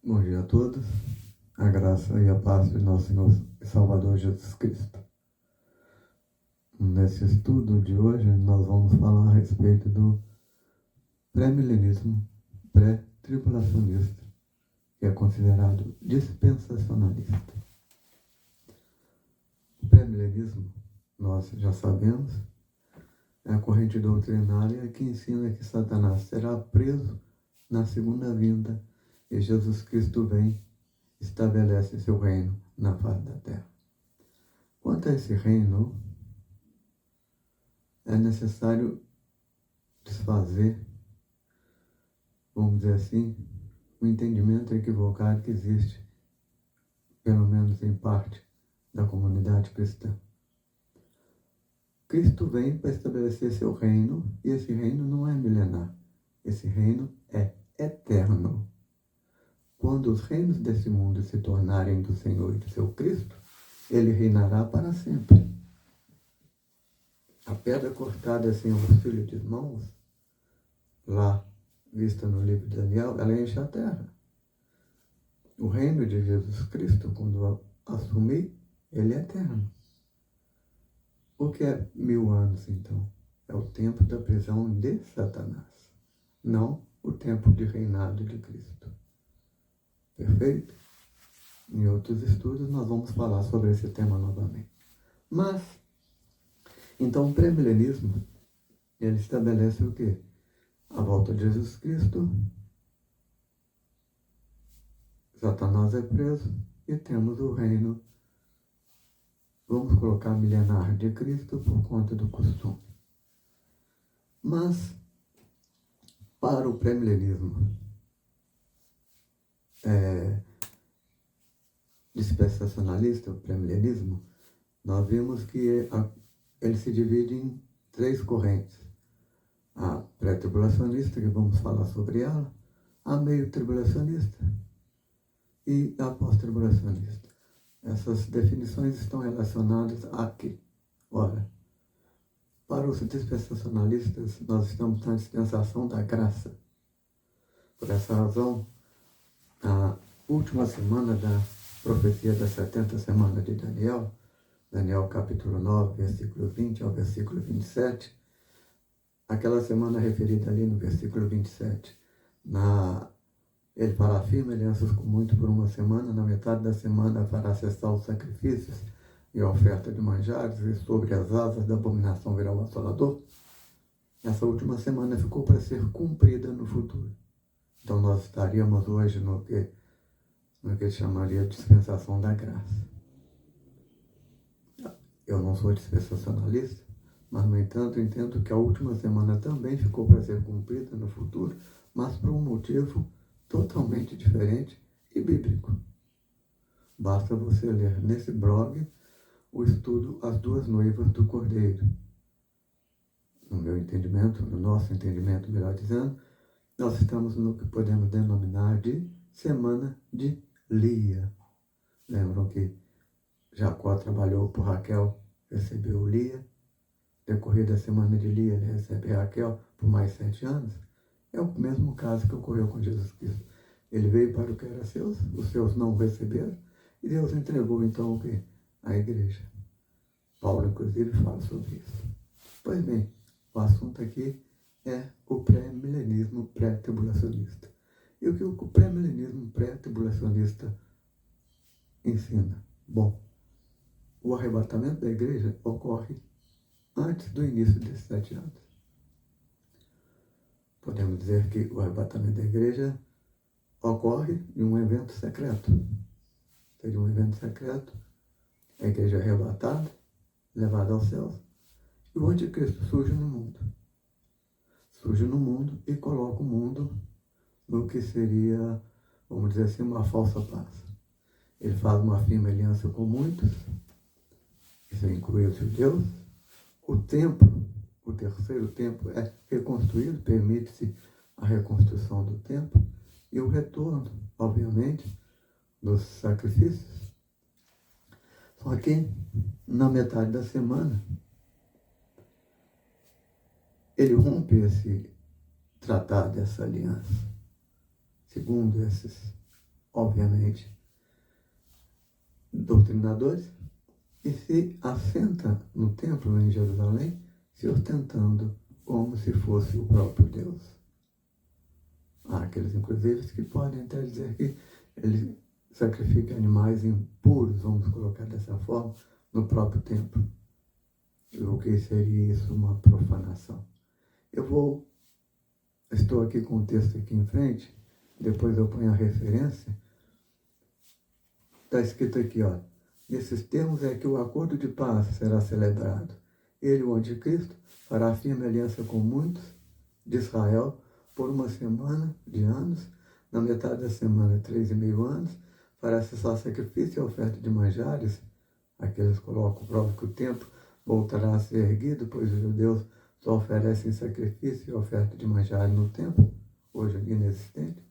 Bom dia a todos, a graça e a paz de nosso Senhor e Salvador Jesus Cristo. Nesse estudo de hoje, nós vamos falar a respeito do pré-milenismo, pré-tribulacionista, que é considerado dispensacionalista. O pré-milenismo, nós já sabemos, é a corrente doutrinária que ensina que Satanás será preso na segunda vinda e Jesus Cristo vem e estabelece seu reino na face da terra. Quanto a esse reino, é necessário desfazer, vamos dizer assim, o entendimento equivocado que existe, pelo menos em parte, da comunidade cristã. Cristo vem para estabelecer seu reino, e esse reino não é milenar. Esse reino é eterno. Quando os reinos desse mundo se tornarem do Senhor e do seu Cristo, ele reinará para sempre. A pedra cortada assim aos filhos de mãos, lá vista no livro de Daniel, ela enche a terra. O reino de Jesus Cristo, quando assumir, ele é eterno. O que é 1000 anos, então? É o tempo da prisão de Satanás, não o tempo de reinado de Cristo. Perfeito? Em outros estudos nós vamos falar sobre esse tema novamente. Mas, então o pré-milenismo, ele estabelece o quê? A volta de Jesus Cristo, Satanás é preso e temos o reino, vamos colocar milenar de Cristo por conta do costume. Mas, para o pré-milenismo dispensacionalista, o pré-milenismo, nós vimos que ele se divide em 3 correntes. A pré-tribulacionista, que vamos falar sobre ela, a meio-tribulacionista e a pós-tribulacionista. Essas definições estão relacionadas a quê? Ora, para os dispensacionalistas, nós estamos na dispensação da graça. Por essa razão, a última semana da profecia das 70 semanas de Daniel, Daniel capítulo 9, versículo 20 ao versículo 27, aquela semana referida ali no versículo 27, ele fará firme alianças com muito por uma semana, na metade da semana fará cessar os sacrifícios e a oferta de manjares, e sobre as asas da abominação virá o assolador. Essa última semana ficou para ser cumprida no futuro. Então nós estaríamos hoje no que chamaria de dispensação da graça. Eu não sou dispensacionalista, mas, no entanto, entendo que a última semana também ficou para ser cumprida no futuro, mas por um motivo totalmente diferente e bíblico. Basta você ler nesse blog o estudo As Duas Noivas do Cordeiro. No meu entendimento, no nosso entendimento, melhor dizendo, nós estamos no que podemos denominar de Semana de Lia. Lembram que Jacó trabalhou por Raquel, recebeu Lia. Decorrida a semana de Lia, ele recebe Raquel por mais 7 anos. É o mesmo caso que ocorreu com Jesus Cristo. Ele veio para o que era seus, os seus não receberam, e Deus entregou então o quê? A igreja. Paulo, inclusive, fala sobre isso. Pois bem, o assunto aqui é o pré-milenismo pré-tribulacionista. E o que o pré-milenismo pré-tribulacionista ensina? Bom, o arrebatamento da igreja ocorre antes do início desses 7 anos. Podemos dizer que o arrebatamento da igreja ocorre em um evento secreto. Seria um evento secreto, a igreja é arrebatada, levada aos céus, e o anticristo surge no mundo. Surge no mundo e coloca o mundo no que seria, vamos dizer assim, uma falsa paz. Ele faz uma firme aliança com muitos, isso inclui os judeus. O templo, o terceiro templo, é reconstruído, permite-se a reconstrução do templo e o retorno, obviamente, dos sacrifícios. Só que, na metade da semana, ele rompe esse tratado, essa aliança, segundo esses obviamente, doutrinadores, e se assenta no templo em Jerusalém, se ostentando como se fosse o próprio Deus. Há aqueles, inclusive, que podem até dizer que ele sacrifica animais impuros, vamos colocar dessa forma, no próprio templo. O que seria isso? Uma profanação. Estou aqui com o texto aqui em frente, depois eu ponho a referência. Está escrito aqui, ó. Nesses termos é que o acordo de paz será celebrado. Ele, o anticristo, fará firme aliança com muitos de Israel por uma semana de anos. Na metade da semana, 3,5 anos, fará cessar sacrifício e oferta de manjares. Aqueles colocam prova que o templo voltará a ser erguido, pois os judeus só oferecem sacrifício e oferta de manjares no templo, hoje inexistente.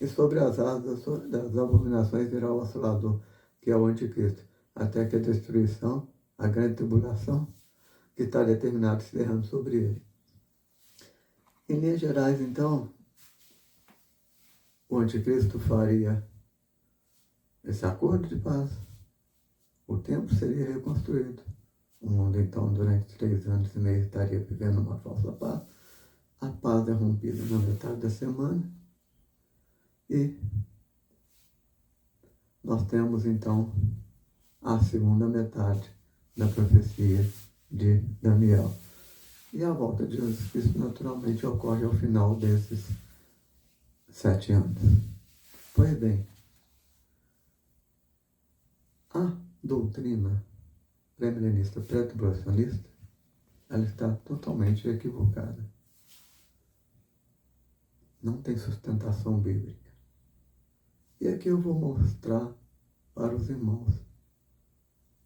E sobre as asas das abominações virá o Assolador, que é o anticristo, até que a destruição, a grande tribulação, que está determinado se derrame sobre ele. Em linhas gerais, então, o anticristo faria esse acordo de paz. O templo seria reconstruído. O mundo, então, durante 3 anos e meio estaria vivendo uma falsa paz. A paz é rompida na metade da semana. E nós temos, então, a segunda metade da profecia de Daniel. E a volta de Jesus Cristo, naturalmente, ocorre ao final desses 7 anos. Pois bem, a doutrina pré-milenista, pré-tribulacionista, ela está totalmente equivocada. Não tem sustentação bíblica. E aqui eu vou mostrar para os irmãos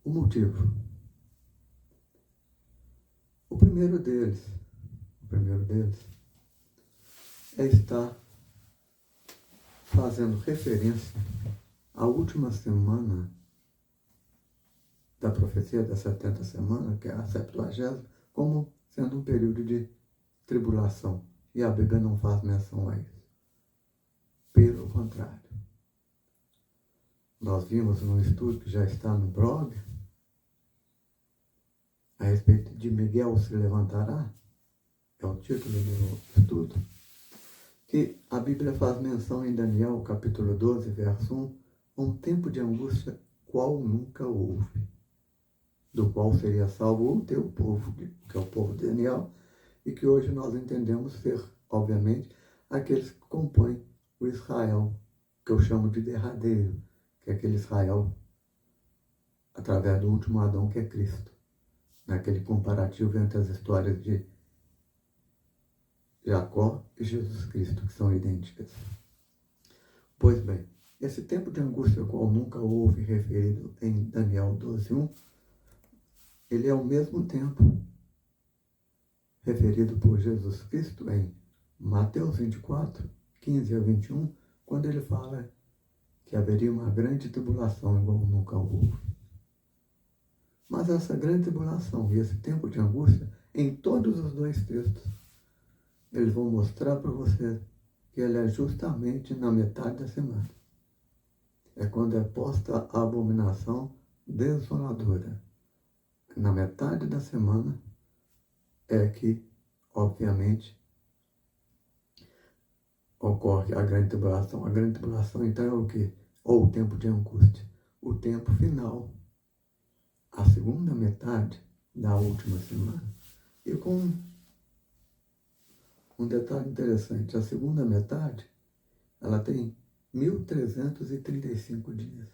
o motivo. O primeiro deles é estar fazendo referência à última semana da profecia das 70 semanas, que é a 70ª, como sendo um período de tribulação. E a Bíblia não faz menção a isso. Pelo contrário. Nós vimos num estudo que já está no blog, a respeito de Miguel se levantará, é o título do estudo, que a Bíblia faz menção em Daniel, capítulo 12, verso 1, um tempo de angústia qual nunca houve, do qual seria salvo o teu povo, que é o povo de Daniel, e que hoje nós entendemos ser, obviamente, aqueles que compõem o Israel, que eu chamo de derradeiro, que é aquele Israel através do último Adão, que é Cristo. Naquele comparativo entre as histórias de Jacó e Jesus Cristo, que são idênticas. Pois bem, esse tempo de angústia, qual nunca houve referido em Daniel 12:1, ele é o mesmo tempo referido por Jesus Cristo em Mateus 24, 15 a 21, quando ele fala que haveria uma grande tribulação igual nunca houve. Mas essa grande tribulação e esse tempo de angústia, em todos os dois textos, eles vão mostrar para você que ele é justamente na metade da semana. É quando é posta a abominação desoladora. Na metade da semana é que, obviamente, ocorre a grande tribulação. A grande tribulação, então, é o quê? Ou o tempo de angústia. O tempo final. A segunda metade da última semana. E com um detalhe interessante, a segunda metade, ela tem 1.335 dias.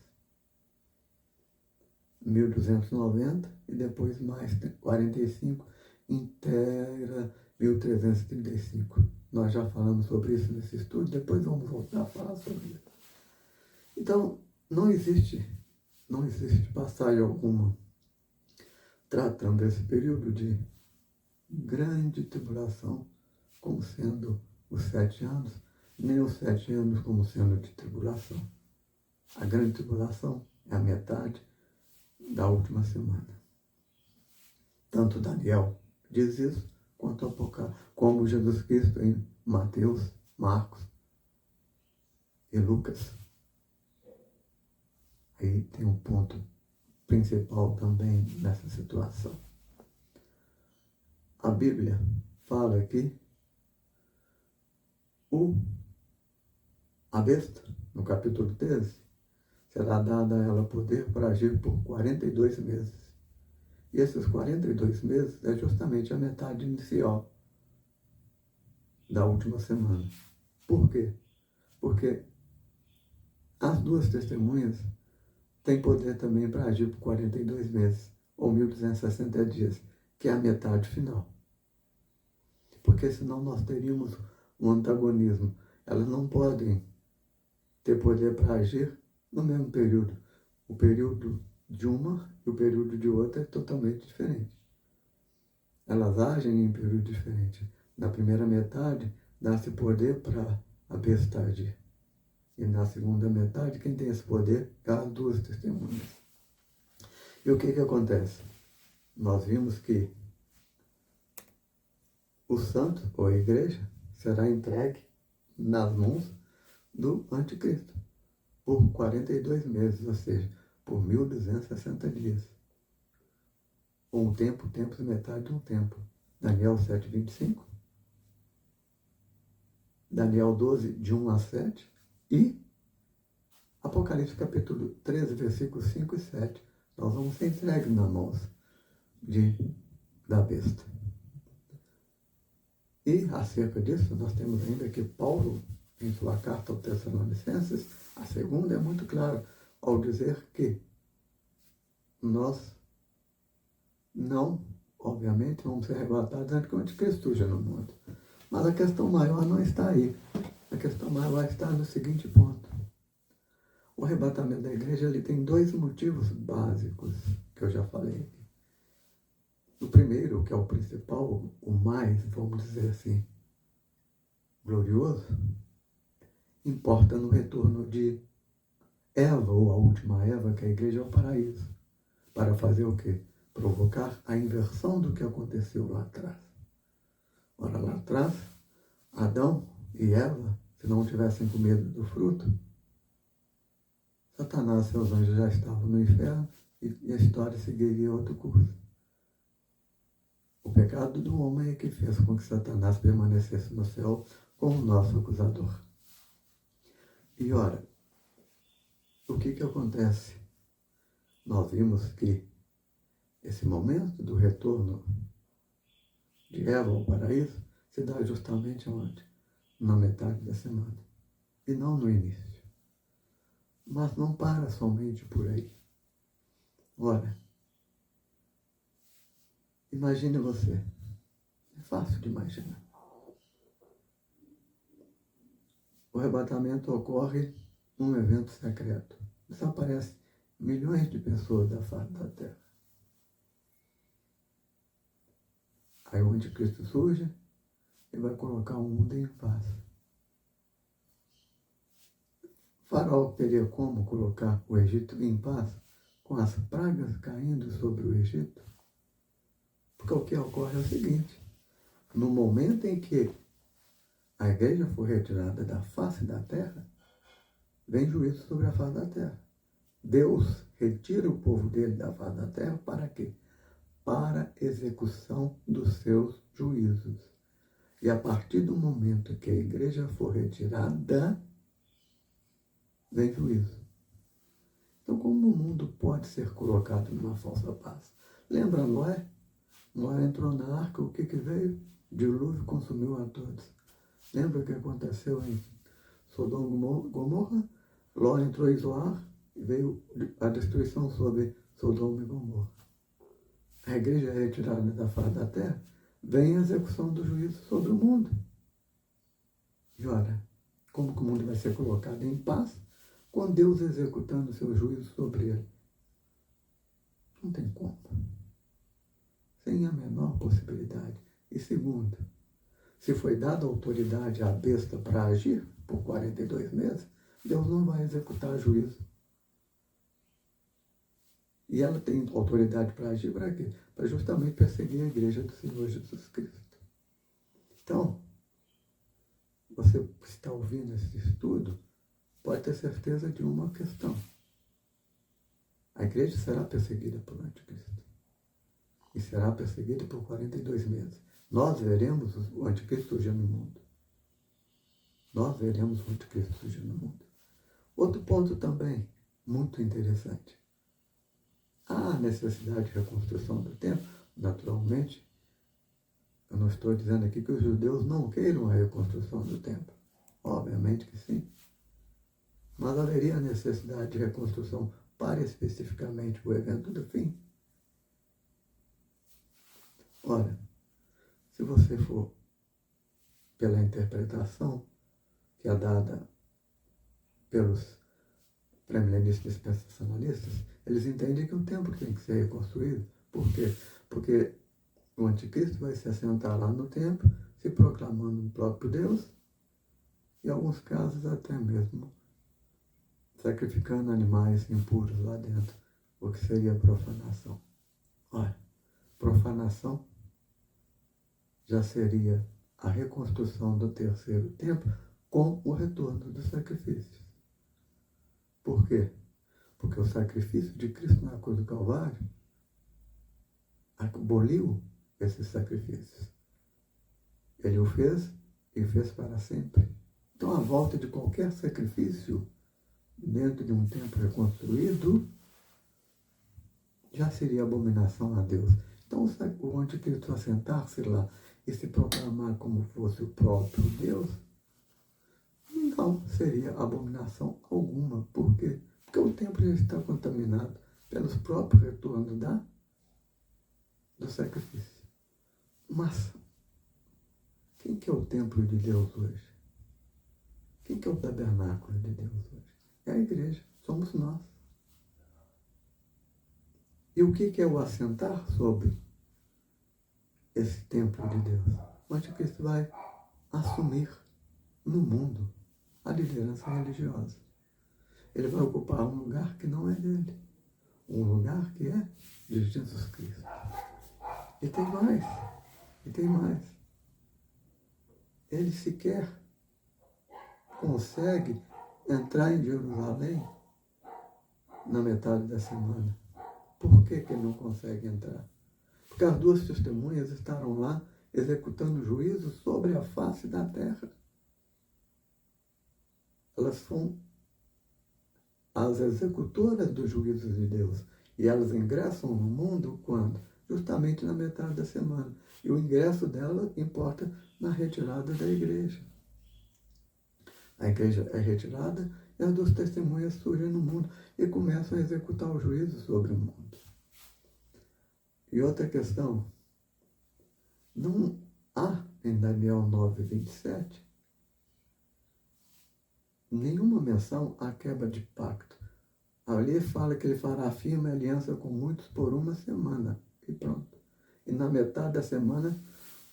1.290 e depois mais 45, integra 1.335. Nós já falamos sobre isso nesse estudo, depois vamos voltar a falar sobre isso. Então, não existe passagem alguma tratando esse período de grande tribulação como sendo os 7 anos, nem os 7 anos como sendo de tribulação. A grande tribulação é a metade da última semana. Tanto Daniel diz isso, quanto Apocalipse, como Jesus Cristo em Mateus, Marcos e Lucas. aí tem um ponto principal também nessa situação. A Bíblia fala que a besta, no capítulo 13, será dada a ela poder para agir por 42 meses. E esses 42 meses é justamente a metade inicial da última semana. Por quê? Porque as duas testemunhas têm poder também para agir por 42 meses, ou 1260 dias, que é a metade final. Porque senão nós teríamos um antagonismo. Elas não podem ter poder para agir no mesmo período. O período de uma e o período de outra é totalmente diferente. Elas agem em período diferente. Na primeira metade, dá-se poder para a besta agir. E na segunda metade, quem tem esse poder é as duas testemunhas. E o que acontece? Nós vimos que o santo, ou a igreja, será entregue nas mãos do anticristo por 42 meses, ou seja, por 1260 dias. Um tempo, tempos e metade de um tempo. Daniel 7:25. Daniel 12, de 1 a 7. E Apocalipse capítulo 13, versículos 5 e 7. Nós vamos ser entregues nas mãos da besta. E acerca disso, nós temos ainda que Paulo, em sua carta aos Tessalonicenses, a segunda é muito clara, ao dizer que nós não, obviamente, vamos ser arrebatados antes que o anticristo surja no mundo. Mas a questão maior não está aí. A questão maior está no seguinte ponto. O arrebatamento da igreja ele tem dois motivos básicos que eu já falei. O primeiro, que é o principal, o mais, vamos dizer assim, glorioso, importa no retorno de Eva, ou a última Eva, que a igreja é o paraíso. Para fazer o quê? Provocar a inversão do que aconteceu lá atrás. Ora, lá atrás, Adão e Eva, se não tivessem comido do fruto, Satanás e seus anjos já estavam no inferno e a história seguiria outro curso. O pecado do homem é que fez com que Satanás permanecesse no céu como nosso acusador. E ora, o que acontece? Nós vimos que esse momento do retorno de Eva ao paraíso se dá justamente onde? Na metade da semana. E não no início. Mas não para somente por aí. Ora, imagine você. É fácil de imaginar. O arrebatamento ocorre num evento secreto. Desaparecem milhões de pessoas da face da terra. Aí o anticristo surge e vai colocar o mundo em paz. Faraó teria como colocar o Egito em paz com as pragas caindo sobre o Egito? Porque o que ocorre é o seguinte, no momento em que a igreja for retirada da face da terra, vem juízo sobre a face da terra. Deus retira o povo dele da face da terra para quê? Para execução dos seus juízos. E a partir do momento que a igreja for retirada, vem juízo. Então, como o mundo pode ser colocado numa falsa paz? Lembra Noé? Noé entrou na arca, o que veio? Dilúvio consumiu a todos. Lembra o que aconteceu em Sodoma e Gomorra? Ló entrou em Zoar e veio a destruição sobre Sodoma e Gomorra. A igreja é retirada da face da terra, vem a execução do juízo sobre o mundo. E ora, como que o mundo vai ser colocado em paz com Deus executando seu juízo sobre ele? Não tem como. Sem a menor possibilidade. E segundo, se foi dada autoridade à besta para agir por 42 meses, Deus não vai executar juízo. E ela tem autoridade para agir para quê? Para justamente perseguir a igreja do Senhor Jesus Cristo. Então, você que está ouvindo esse estudo, pode ter certeza de uma questão. A igreja será perseguida por anticristo. E será perseguida por 42 meses. Nós veremos o anticristo surgir no mundo. Nós veremos o anticristo surgir no mundo. Outro ponto também, muito interessante. Há necessidade de reconstrução do templo, naturalmente. Eu não estou dizendo aqui que os judeus não queiram a reconstrução do templo. Obviamente que sim. Mas haveria necessidade de reconstrução para especificamente o evento do fim. Ora, se você for pela interpretação que é dada pelos pré-milenistas dispensacionalistas, eles entendem que o templo tem que ser reconstruído. Por quê? Porque o anticristo vai se assentar lá no templo, se proclamando o próprio Deus, e em alguns casos até mesmo sacrificando animais impuros lá dentro, o que seria profanação. Olha, profanação já seria a reconstrução do terceiro templo com o retorno dos sacrifícios. Por quê? Porque o sacrifício de Cristo na cruz do Calvário aboliu esses sacrifícios. Ele o fez e fez para sempre. Então a volta de qualquer sacrifício dentro de um templo reconstruído já seria abominação a Deus. Então o anticristo assentar-se lá e se proclamar como fosse o próprio Deus, não seria abominação alguma. Por quê? Porque o templo já está contaminado pelos próprios retornos do sacrifício. Mas quem que é o templo de Deus hoje? Quem que é o tabernáculo de Deus hoje? É a igreja, somos nós. E o que é o assentar sobre esse templo de Deus? O anticristo vai assumir no mundo a liderança religiosa. Ele vai ocupar um lugar que não é dele. Um lugar que é de Jesus Cristo. E tem mais. E tem mais. Ele sequer consegue entrar em Jerusalém na metade da semana. Por que ele não consegue entrar? Porque as duas testemunhas estavam lá executando juízo sobre a face da terra. Elas são as executoras dos juízos de Deus. E elas ingressam no mundo quando? Justamente na metade da semana. E o ingresso dela importa na retirada da igreja. A igreja é retirada e as duas testemunhas surgem no mundo e começam a executar o juízo sobre o mundo. E outra questão, não há em Daniel 9:27 nenhuma menção à quebra de pacto. Ali fala que ele fará firme aliança com muitos por uma semana e pronto. E na metade da semana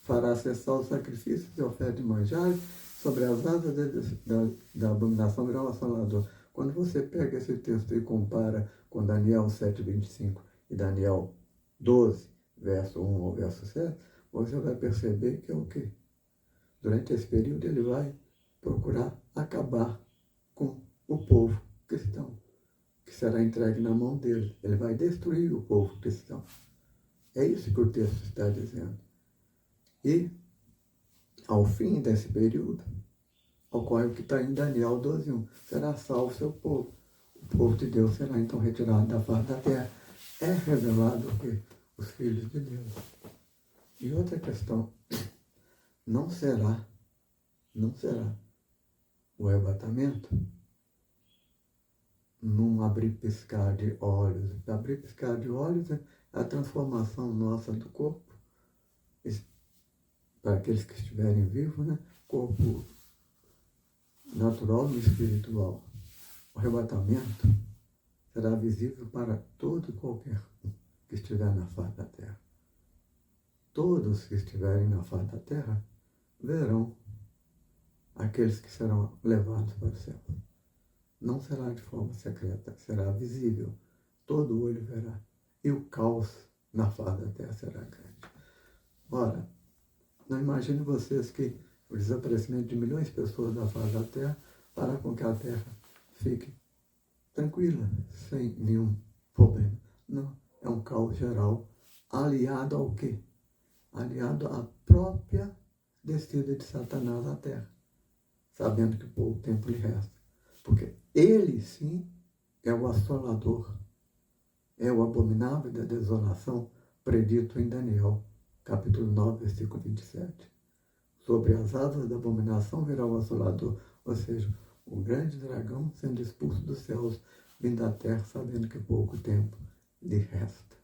fará cessar os sacrifícios e ofertas de manjares sobre as asas da abominação virá o assolador. Quando você pega esse texto e compara com Daniel 7:25 e Daniel 12, verso 1 ao verso 7, você vai perceber que é o quê? Durante esse período ele vai procurar acabar com o povo cristão, que será entregue na mão dele. Ele vai destruir o povo cristão. É isso que o texto está dizendo. E, ao fim desse período, ocorre o que está em Daniel 12:1. Será salvo seu povo. O povo de Deus será então retirado da face da terra. É revelado o quê? Os filhos de Deus. E outra questão, não será o arrebatamento num abrir e piscar de olhos. Abrir e piscar de olhos é a transformação nossa do corpo, para aqueles que estiverem vivos, né? Corpo natural e espiritual. O arrebatamento será visível para todo e qualquer um que estiver na face da terra. Todos que estiverem na face da terra verão aqueles que serão levados para o céu. Não será de forma secreta, será visível. Todo olho verá. E o caos na face da terra será grande. Ora, não imagine vocês que o desaparecimento de milhões de pessoas da face da terra fará com que a terra fique tranquila, sem nenhum problema. Não, é um caos geral aliado ao quê? Aliado à própria descida de Satanás à terra, sabendo que pouco tempo lhe resta. Porque ele sim é o assolador, é o abominável da desolação predito em Daniel, capítulo 9, versículo 27. Sobre as asas da abominação virá o assolador, ou seja, o grande dragão sendo expulso dos céus, vindo à terra, sabendo que pouco tempo lhe resta.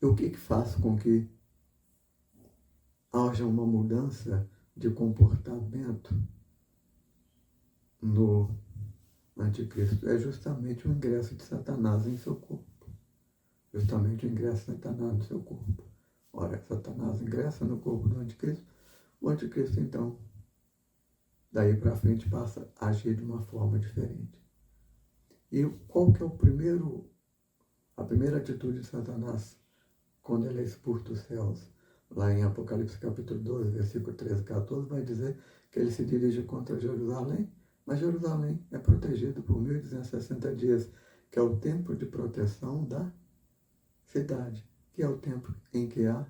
E o que faz com que haja uma mudança de comportamento no anticristo? É justamente o ingresso de Satanás em seu corpo. Justamente o ingresso de Satanás no seu corpo. Ora, Satanás ingressa no corpo do anticristo, o anticristo, então, daí para frente passa a agir de uma forma diferente. E qual que é a primeira atitude de Satanás quando ele é expulso dos céus? Lá em Apocalipse capítulo 12, versículo 13 e 14, vai dizer que ele se dirige contra Jerusalém, mas Jerusalém é protegido por 1260 dias, que é o tempo de proteção da cidade, que é o tempo em que há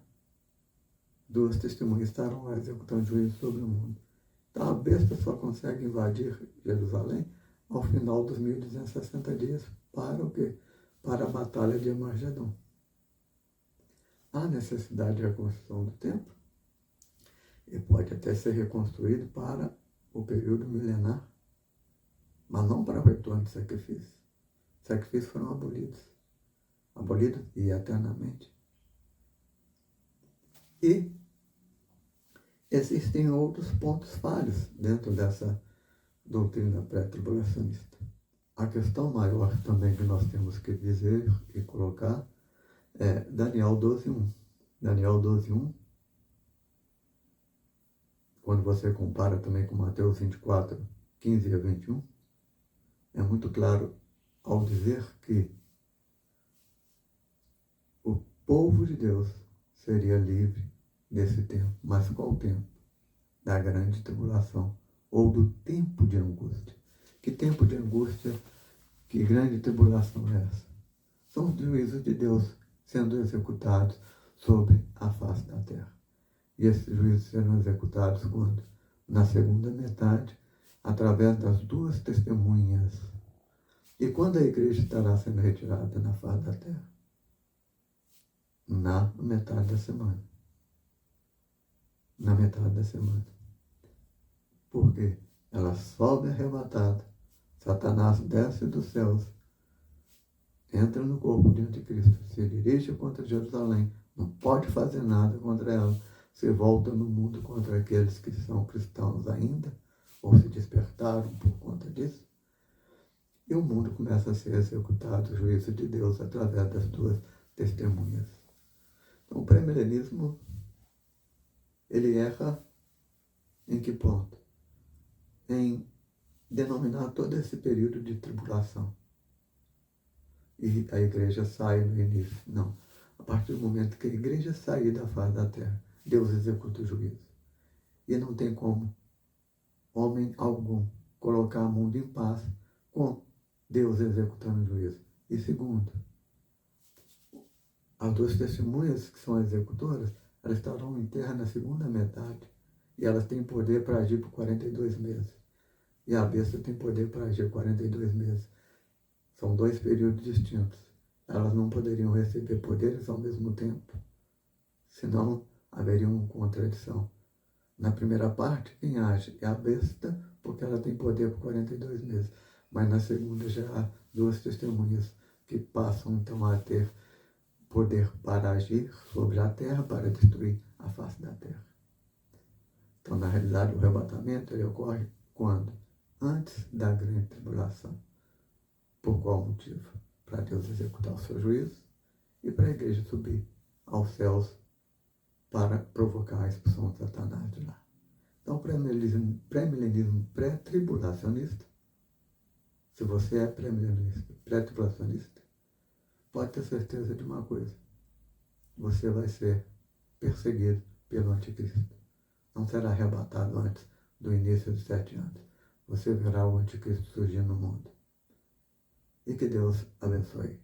duas testemunhas estarão lá executando juízo sobre o mundo. Então a besta só consegue invadir Jerusalém ao final dos 1260 dias para o quê? Para a batalha de Armagedon. Há necessidade de reconstrução do templo e pode até ser reconstruído para o período milenar, mas não para o retorno de sacrifício. Os sacrifícios foram abolidos e eternamente. E existem outros pontos falhos dentro dessa doutrina pré-tribulacionista. A questão maior também que nós temos que dizer e colocar é Daniel 12:1. Daniel 12:1, quando você compara também com Mateus 24, 15 a 21, é muito claro ao dizer que o povo de Deus seria livre desse tempo. Mas qual tempo? Da grande tribulação, ou do tempo de angústia. Que tempo de angústia, que grande tribulação é essa? São os juízos de Deus sendo executados sobre a face da terra. E esses juízos serão executados quando? Na segunda metade, através das duas testemunhas. E quando a igreja estará sendo retirada na face da terra? Na metade da semana. Na metade da semana. Porque ela sobe arrebatada, Satanás desce dos céus, entra no corpo de anticristo, se dirige contra Jerusalém, não pode fazer nada contra ela, se volta no mundo contra aqueles que são cristãos ainda, ou se despertaram por conta disso, e o mundo começa a ser executado, o juízo de Deus, através das duas testemunhas. Então, o pré-milenismo, ele erra em que ponto? Em denominar todo esse período de tribulação. E a igreja sai no início. Não. A partir do momento que a igreja sair da face da terra, Deus executa o juízo. E não tem como homem algum colocar o mundo em paz com Deus executando o juízo. E segundo, as duas testemunhas que são executoras, elas estarão em terra na segunda metade. E elas têm poder para agir por 42 meses. E a besta tem poder para agir 42 meses. São dois períodos distintos. Elas não poderiam receber poderes ao mesmo tempo. Senão haveria uma contradição. Na primeira parte, quem age é a besta, porque ela tem poder por 42 meses. Mas na segunda já há duas testemunhas que passam então a ter poder para agir sobre a terra, para destruir a face da terra. Então, na realidade, o arrebatamento ele ocorre quando? Antes da grande tribulação. Por qual motivo? Para Deus executar o seu juízo e para a igreja subir aos céus para provocar a expulsão de Satanás de lá. Então, pré-milenismo pré-tribulacionista, se você é pré-milenista, pré-tribulacionista, pode ter certeza de uma coisa: você vai ser perseguido pelo anticristo. Não será arrebatado antes do início dos 7 anos. Você verá o anticristo surgir no mundo. e que Deus abençoe.